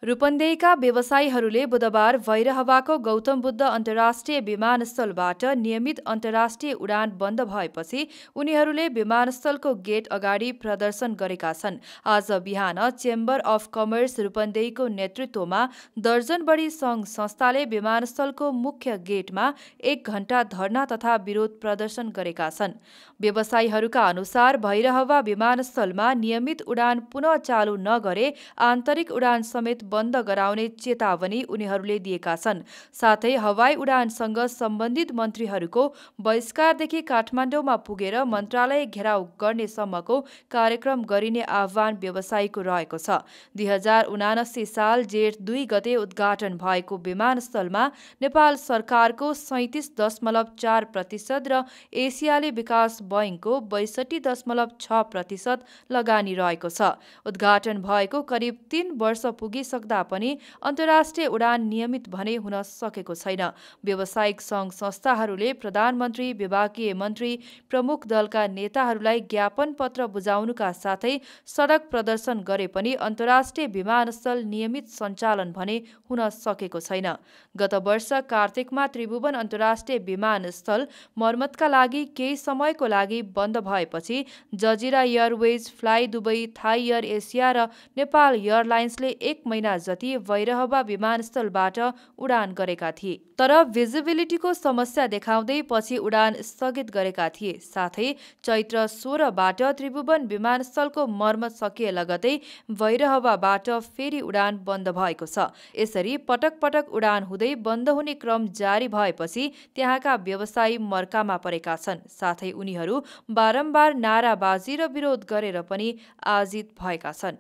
रूपन्देहीका व्यवसायीहरूले बुधबार भैरहवाको गौतम बुद्ध अन्तर्राष्ट्रिय विमानस्थलबाट नियमित अन्तर्राष्ट्रिय उडान बन्द भएपछि उनीहरूले विमानस्थलको गेट अगाडि प्रदर्शन गरेका छन्। आज बिहान चेम्बर अफ कमर्स रूपन्देहीको नेतृत्वमा दर्जन बढी सङ्घ संस्थाले विमानस्थलको मुख्य गेटमा 1 घण्टा धरना तथा विरोध प्रदर्शन गरेका छन्। व्यवसायीहरूका अनुसार भैरहवा विमानस्थलमा नियमित उडान पुनः चालु नगरे आन्तरिक उडान समेत बन्द गराउने चेतावनी उनीहरूले दिएका छन्। साथै हवाई उडानसँग सम्बन्धित मन्त्रीहरूको बहिष्कारदेखि काठमाडौँमा पुगेर मन्त्रालय घेराउ गर्ने सम्मको कार्यक्रम गरिने आह्वान व्यवसायीको रहेको छ। 2079 साल जेठ 2 गते उद्घाटन भएको विमानस्थलमा नेपाल सरकारको 37.4% र एसियाली विकास बैंकको 62.6% लगानी रहेको छ। उद्घाटन भएको करिब 3 वर्ष पुगिसक्दा पनि अन्तर्राष्ट्रिय उडान नियमित भने हुन सकेको छैन। व्यावसायिक सङ्घ संस्थाहरूले प्रधानमन्त्री, विभागीय मन्त्री, प्रमुख दलका नेताहरूलाई ज्ञापन पत्र बुझाउनुका साथै सडक प्रदर्शन गरे पनि अन्तर्राष्ट्रिय विमानस्थल नियमित सञ्चालन भने हुन सकेको छैन। गत वर्ष कार्तिकमा त्रिभुवन अन्तर्राष्ट्रिय विमानस्थल मर्मतका लागि केही समयको लागि बन्द भएपछि Jazeera Airways, fly Dubai, Thai Air Asia र नेपाल एयरलाइन्सले 1 महिना जति भैरहवा विमानस्थलबाट उडान गरेका थिए। तर भिजिबिलिटीको समस्या देखाउँदै पछि उडान स्थगित गरेका थिए। साथै चैत्र 16 बाट त्रिभुवन विमानस्थलको मर्मत सकिए लगतै भैरहवाबाट फेरि उडान बन्द भएको छ। यसरी पटक पटक उडान हुँदै बन्द हुने क्रम जारी भएपछि त्यहाँका व्यवसायी मर्कामा परेका छन्। साथै उनीहरू बारम्बार नाराबाजी र विरोध गरेर पनि आजित भएका छन्।